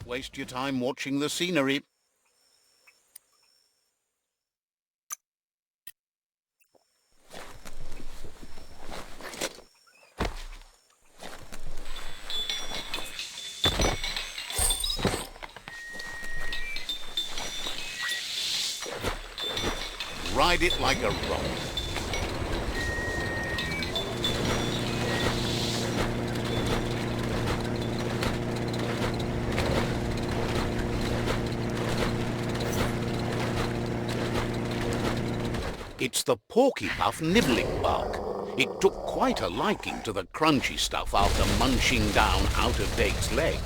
waste your time watching the scenery. Ride it like a rock. It's the porky-puff nibbling bug. It took quite a liking to the crunchy stuff after munching down out-of-date's leg.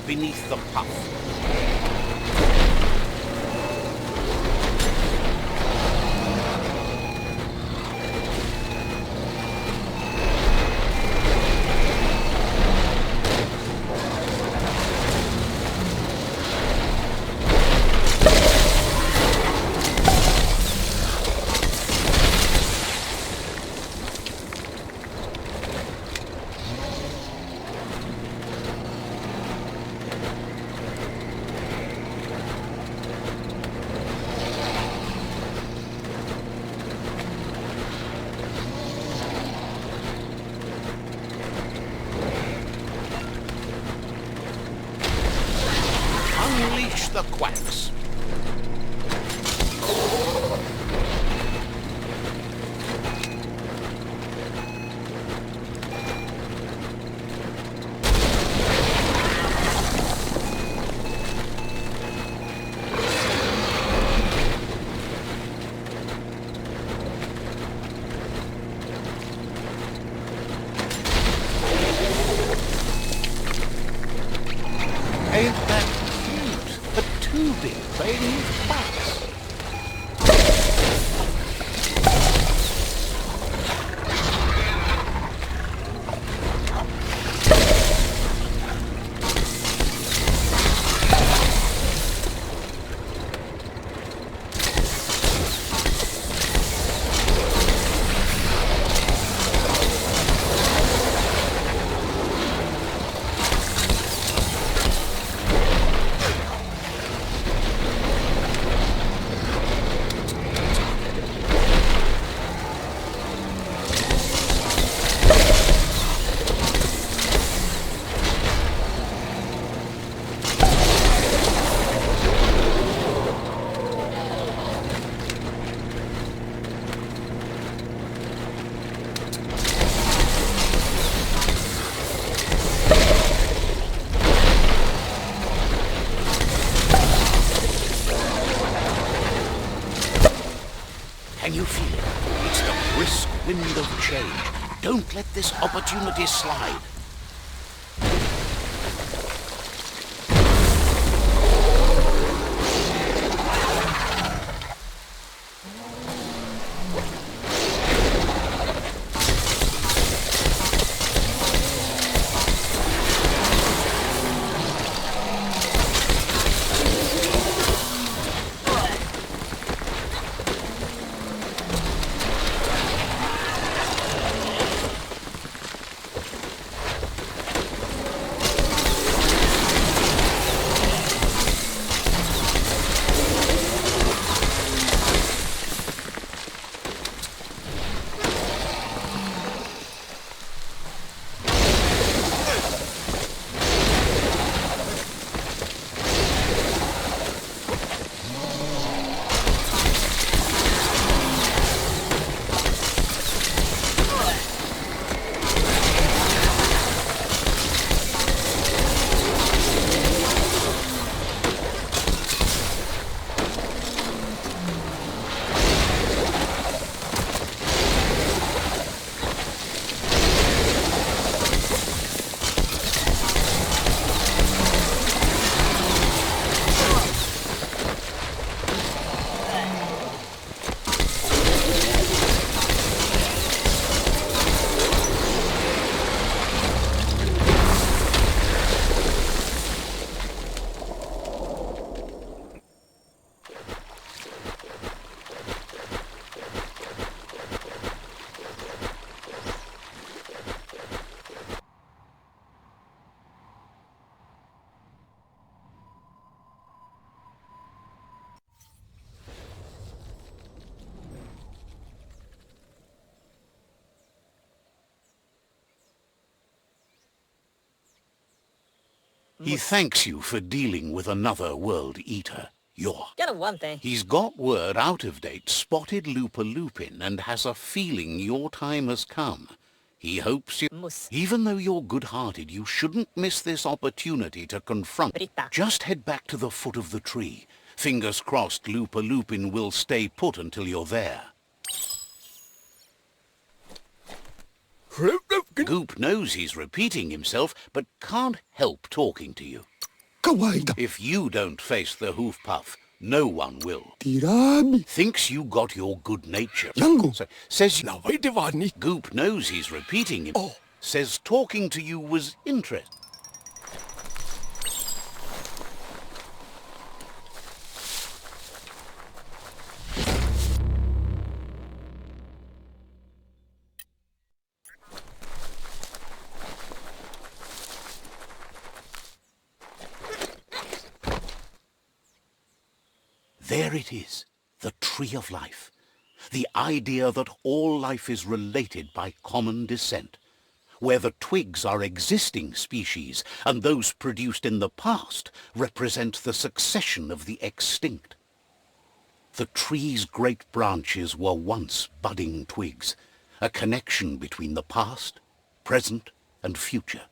Beneath the puff. Unleash the quacks. Ain't that cute? The two big playing with quacks. Can you feel it? It's the brisk wind of change. Don't let this opportunity slide. He thanks you for dealing with another world eater. Get one thing. He's got word out of date spotted Lupin and has a feeling your time has come. He hopes you... Even though you're good-hearted, you shouldn't miss this opportunity to confront... Just head back to the foot of the tree. Fingers crossed Lupin will stay put until you're there. Goop knows he's repeating himself, but can't help talking to you. If you don't face the hoof puff, no one will. Thinks you got your good nature. So, says Goop knows he's repeating him. Says talking to you was interesting. There it is, the tree of life. The idea that all life is related by common descent, where the twigs are existing species and those produced in the past represent the succession of the extinct. The tree's great branches were once budding twigs, a connection between the past, present, and future.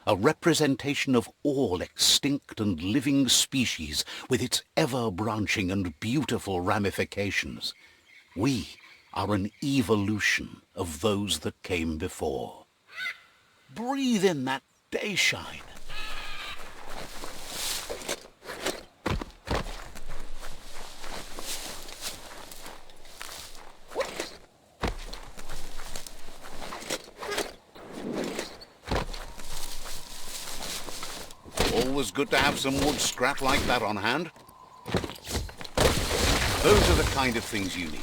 A representation of all extinct and living species with its ever-branching and beautiful ramifications. We are an evolution of those that came before. Breathe in that day shine. Always good to have some wood scrap like that on hand. Those are the kind of things you need.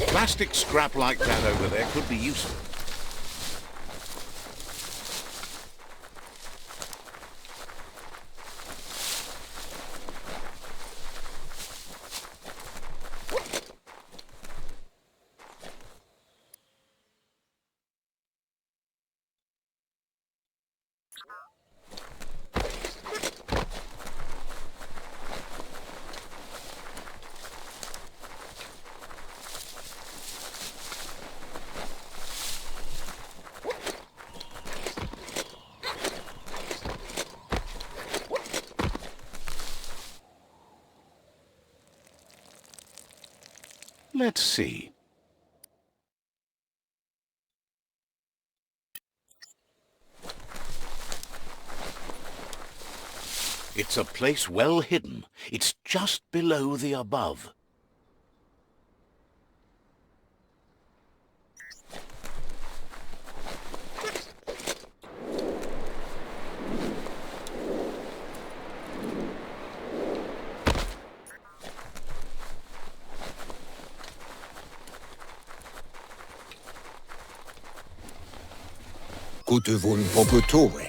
Plastic scrap like that over there could be useful. Let's see. It's a place well hidden. It's just below the above.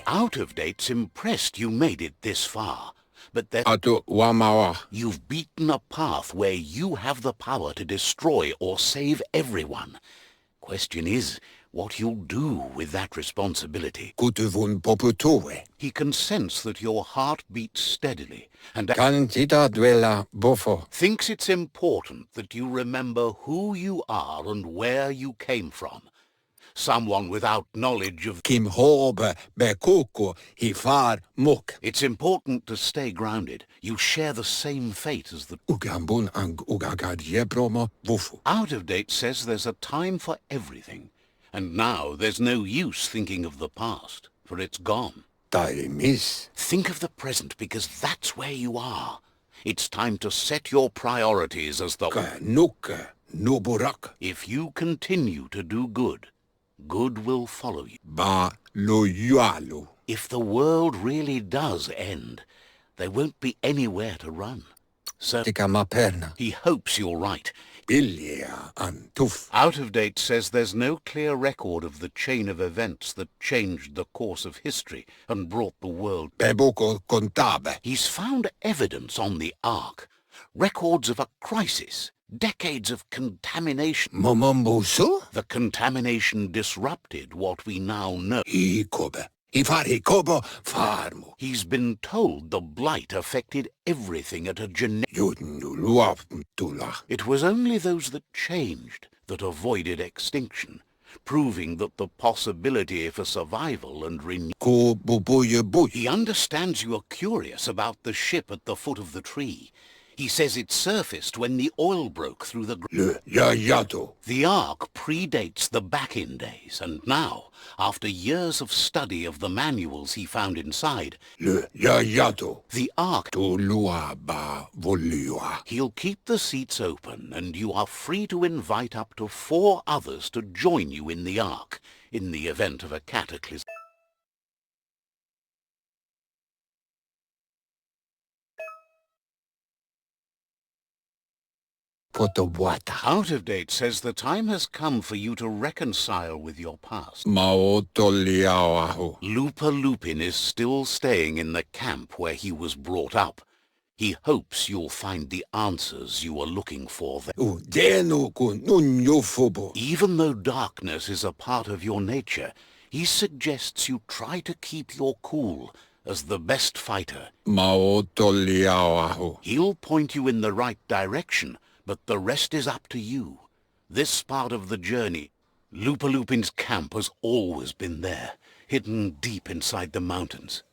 Out of date's impressed you made it this far, but that you've beaten a path where you have the power to destroy or save everyone. Question is, what you'll do with that responsibility. He can sense that your heart beats steadily, and thinks it's important that you remember who you are and where you came from. Someone without knowledge of... It's important to stay grounded. You share the same fate as the... Out of date says there's a time for everything. And now there's no use thinking of the past, for it's gone. Think of the present, because that's where you are. It's time to set your priorities as the... If you continue to do good, good will follow you. If the world really does end, there won't be anywhere to run. So Perna. he hopes you're right. Billiga and tuff. Out of Date says there's no clear record of the chain of events that changed the course of history and brought the world. Beboko contabe. He's found evidence on the Ark, records of a crisis, decades of contamination. Momombuso? The contamination disrupted what we now know. Ikobe. Ifari kobo farmo. He's been told the blight affected everything at a Yudnuluaptula. It was only those that changed that avoided extinction, proving that the possibility for survival and renewal. He understands you are curious about the ship at the foot of the tree. He says it surfaced when the oil broke through the ground. The Ark predates the back-in days, and now, after years of study of the manuals he found inside, the Ark... He'll keep the seats open, and you are free to invite up to 4 others to join you in the Ark, in the event of a cataclysm. Out of Date says the time has come for you to reconcile with your past. Lupa Lupin is still staying in the camp where he was brought up. He hopes you'll find the answers you are looking for there. Even though darkness is a part of your nature, he suggests you try to keep your cool as the best fighter. He'll point you in the right direction, but the rest is up to you. This part of the journey, Lupa Lupin's camp has always been there, hidden deep inside the mountains.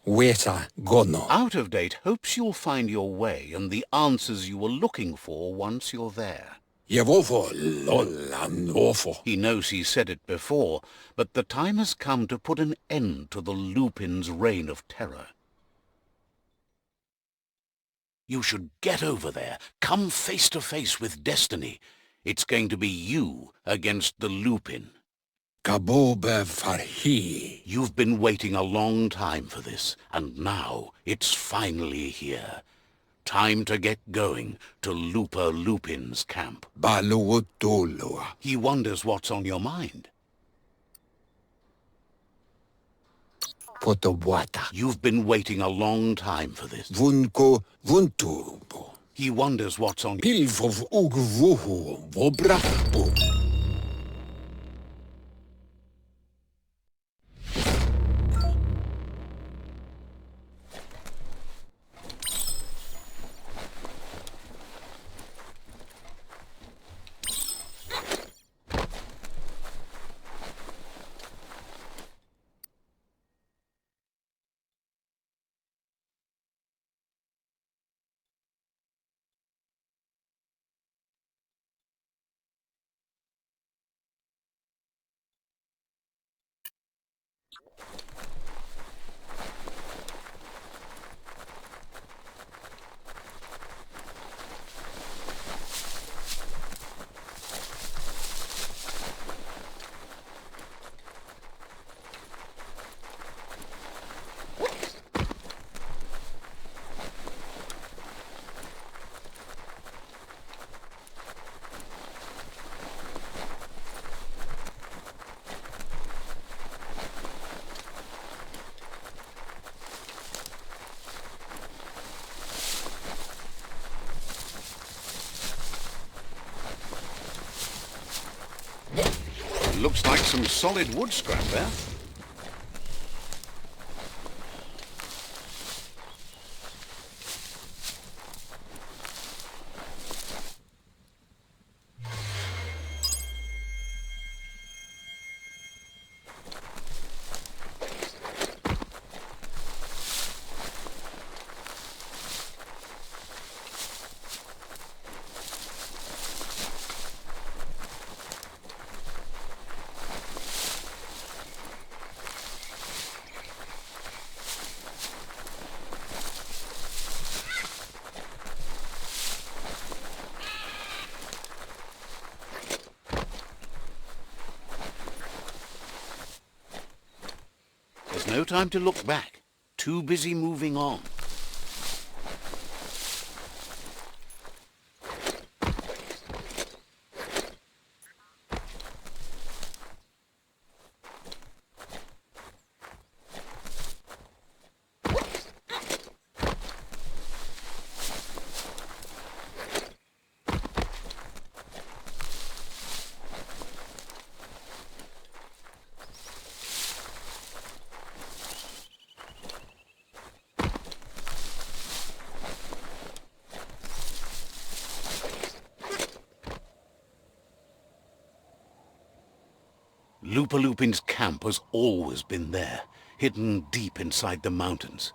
Out of Date hopes you'll find your way and the answers you were looking for once you're there. He knows he said it before, but the time has come to put an end to the Lupin's reign of terror. You should get over there, come face to face with destiny. It's going to be you against the Lupin. You've been waiting a long time for this, and now it's finally here. Time to get going to Lupa Lupin's camp. He wonders what's on your mind. You've been waiting a long time for this. He wonders what's on your mind. Looks like some solid wood scrap there. No time to look back. too busy moving on. Lupin's camp has always been there, hidden deep inside the mountains.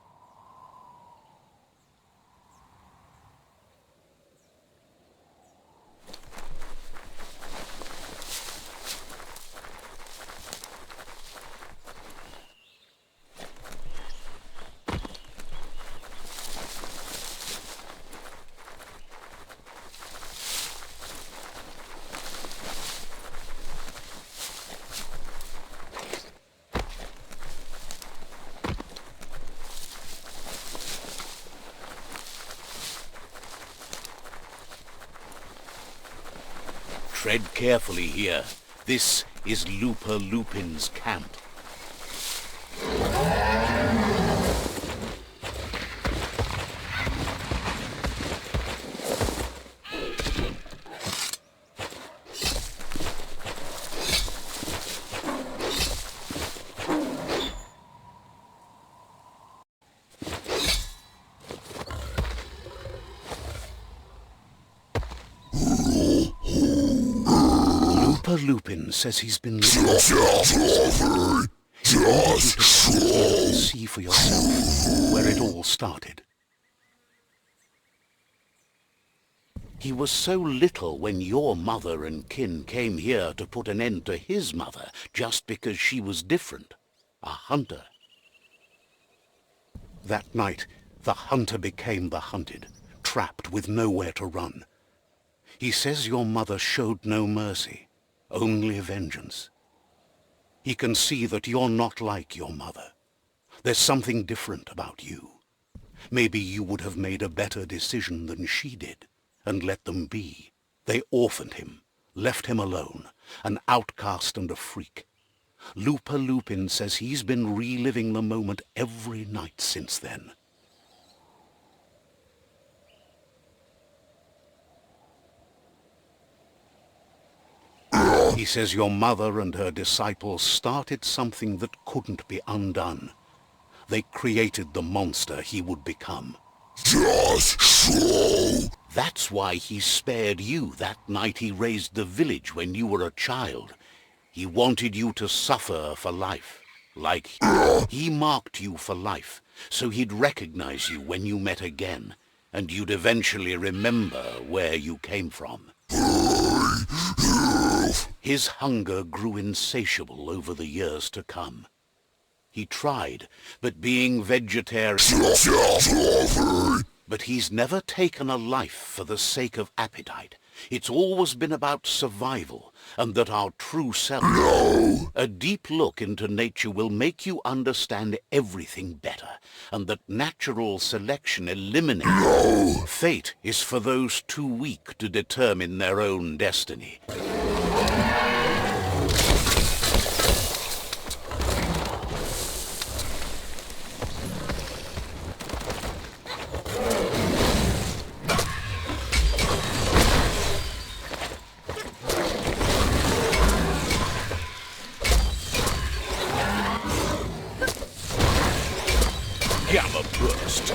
Tread carefully here. This is Lupin's camp. Lupin says he's been looking at see for yourself where it all started. He was so little when your mother and kin came here to put an end to his mother just because she was different, a hunter. That night, the hunter became the hunted, trapped with nowhere to run. He says your mother showed no mercy. Only vengeance. He can see that you're not like your mother. There's something different about you. Maybe you would have made a better decision than she did, and let them be. They orphaned him, left him alone, an outcast and a freak. Lupin says he's been reliving the moment every night since then. He says your mother and her disciples started something that couldn't be undone. They created the monster he would become. Just so. That's why he spared you that night he raised the village when you were a child. He wanted you to suffer for life. Like he marked you for life, so he'd recognize you when you met again, and you'd eventually remember where you came from. His hunger grew insatiable over the years to come. He tried, but being vegetarian... But he's never taken a life for the sake of appetite. It's always been about survival, and that our true self... No! A deep look into nature will make you understand everything better, and that natural selection eliminates... No! Fate is for those too weak to determine their own destiny. Gamma burst.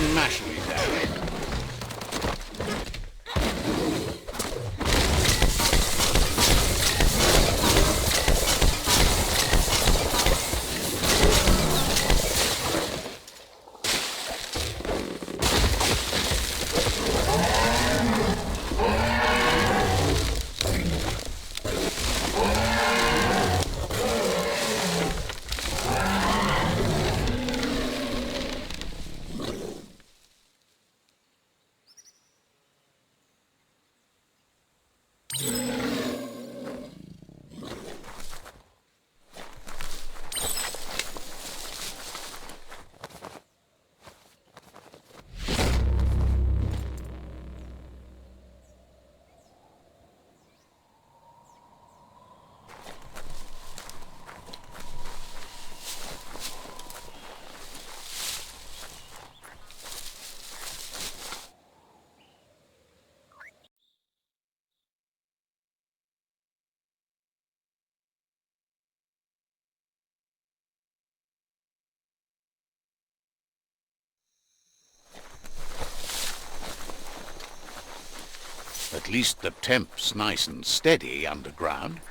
smashing it down. At least the temp's nice and steady underground.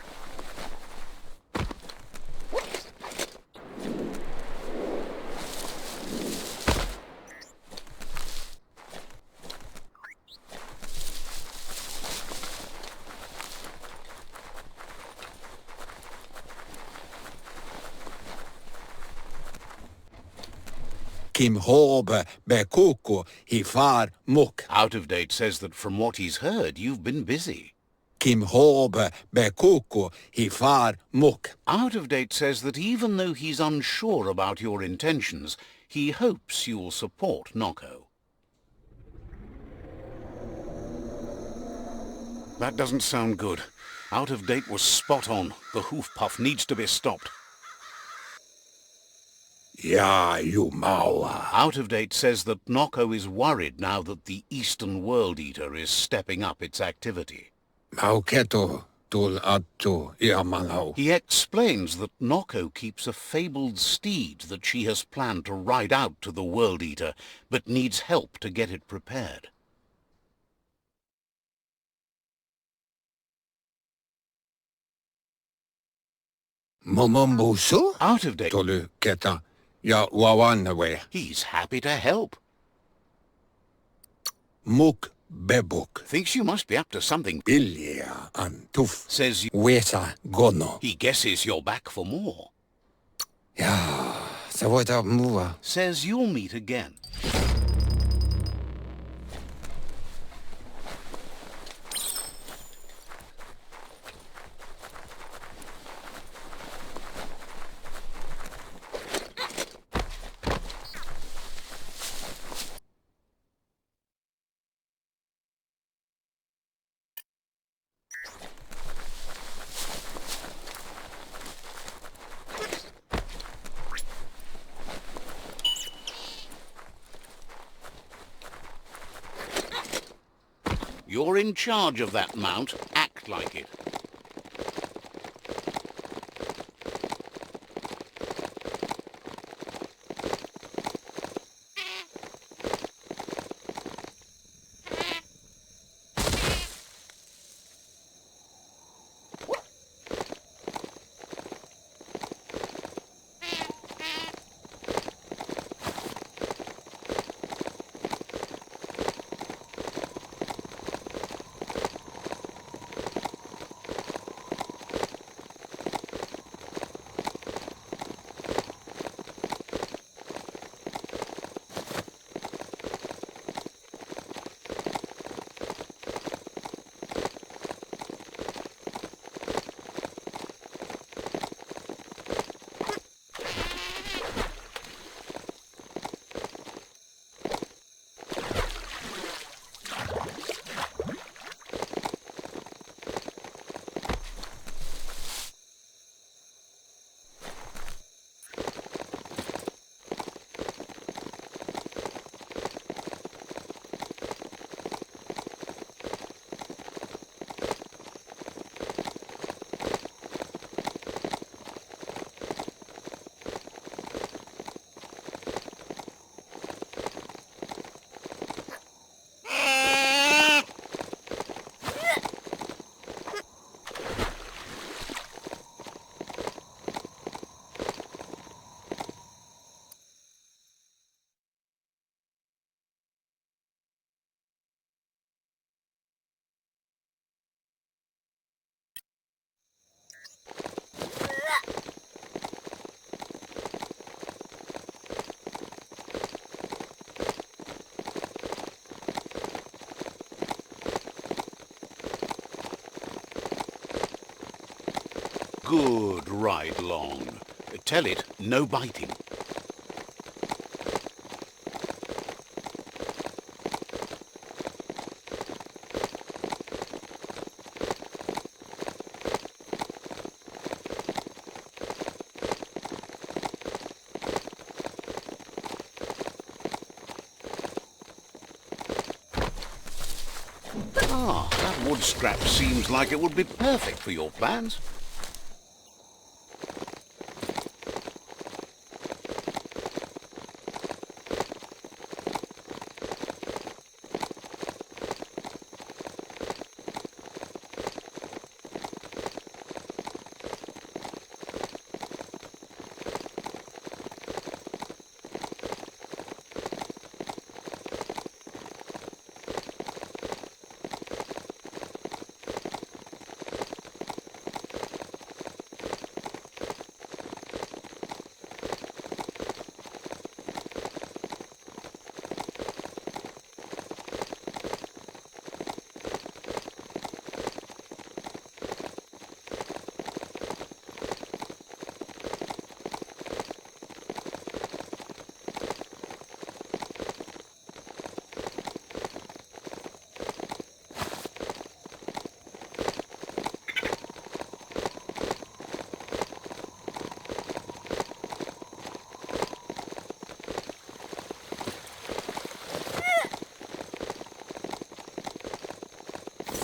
Kim Hobe Bekuku Hifar Muk. Out of Date says that from what he's heard, you've been busy. Kim Hobe Bekuku Hifar Muk. Out of Date says that even though he's unsure about your intentions, he hopes you'll support Noko. That doesn't sound good. Out of Date was spot on. The hoof puff needs to be stopped. Ja, you maua. Out of Date says that Noko is worried now that the Eastern World Eater is stepping up its activity. Mauketo tul attu iamanau. He explains that Noko keeps a fabled steed that she has planned to ride out to the World Eater, but needs help to get it prepared. Momombusu? Out of Date, Tolu keta ja wawanawe. he's happy to help. Muk bebuk. Thinks you must be up to something. Ilya antuf. Says Wesa gono. he guesses you're back for more. Ja, sä voit mua. Says you'll meet again. You're in charge of that mount. Act like it. Good ride long. Tell it, no biting. Ah, that wood scrap seems like it would be perfect for your plans.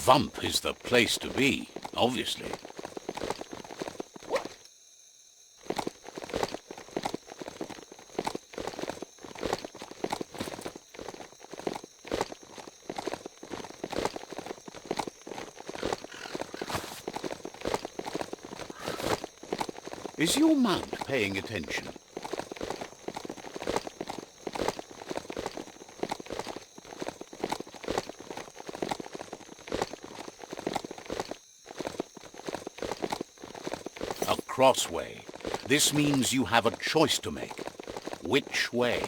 Vump is the place to be, obviously. Is your mount paying attention? A crossway. This means you have a choice to make. Which way?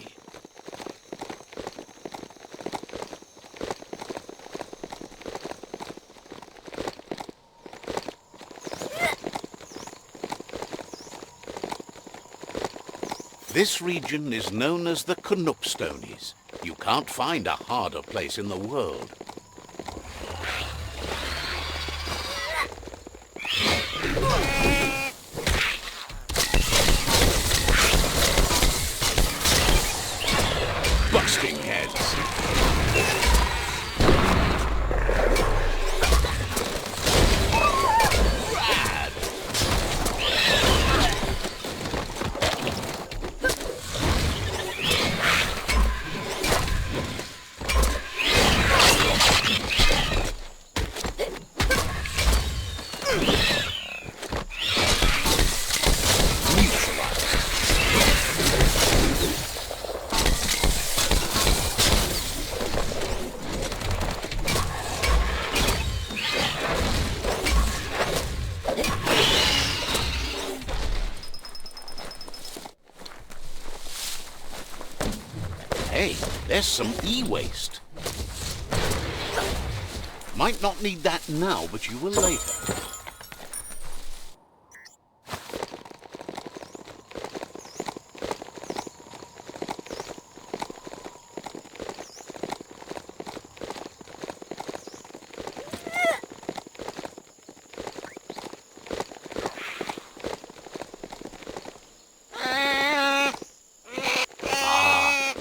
This region is known as the Knupstonies. You can't find a harder place in the world. Busting heads. Hey, there's some e-waste. Might not need that now, but you will later.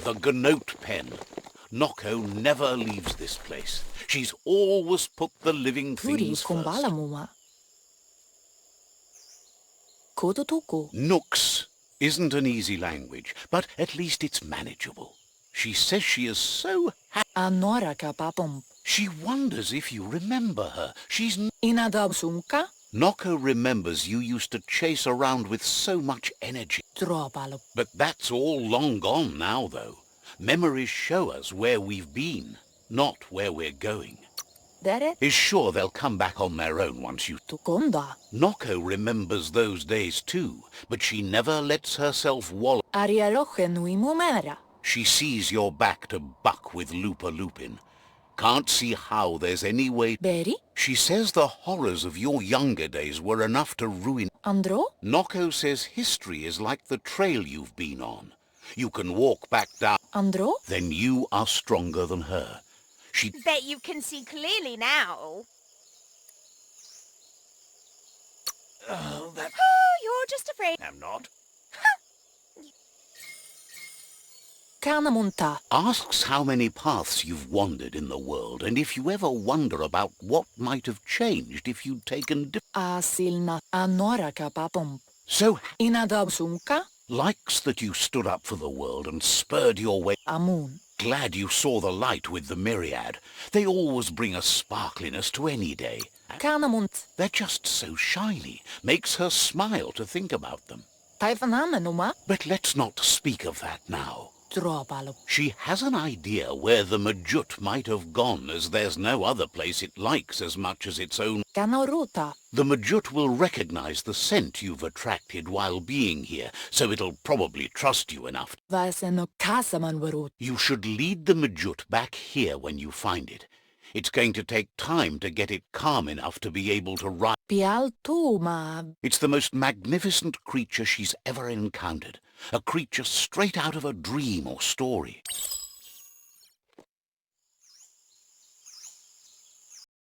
The Gnote pen. Noko never leaves this place. She's always put the living things first. Nooks isn't an easy language, but at least it's manageable. She says she is so happy. She wonders if you remember her. She's... Noko remembers you used to chase around with so much energy. But that's all long gone now, though. Memories show us where we've been, not where we're going. Is sure they'll come back on their own once you... Noko remembers those days too, but she never lets herself wallow. She sees you're back to buck with Lupa Lupin. Can't see how there's any way... Beri? She says the horrors of your younger days were enough to ruin... Andro? Nocco says history is like the trail you've been on. You can walk back down... Andro? Then you are stronger than her. She... Bet you can see clearly now. Oh, that... Oh, you're just afraid. I'm not. Kanamunta. Asks how many paths you've wandered in the world, and if you ever wonder about what might have changed if you'd taken... Asilna anoraka papum. So... Inadabsunka? Likes that you stood up for the world and spurred your way... Amun. Glad you saw the light with the myriad. They always bring a sparkliness to any day. Kanamunt. They're just so shiny. Makes her smile to think about them. Taifanamenuma? But let's not speak of that now. Dropalo. She has an idea where the Majut might have gone, as there's no other place it likes as much as its own. Kanaruta. The Majut will recognize the scent you've attracted while being here, so it'll probably trust you enough. Vaseno kasamanvarut. You should lead the Majut back here when you find it. It's going to take time to get it calm enough to be able to ride. Pialtuma. It's the most magnificent creature she's ever encountered. A creature straight out of a dream or story.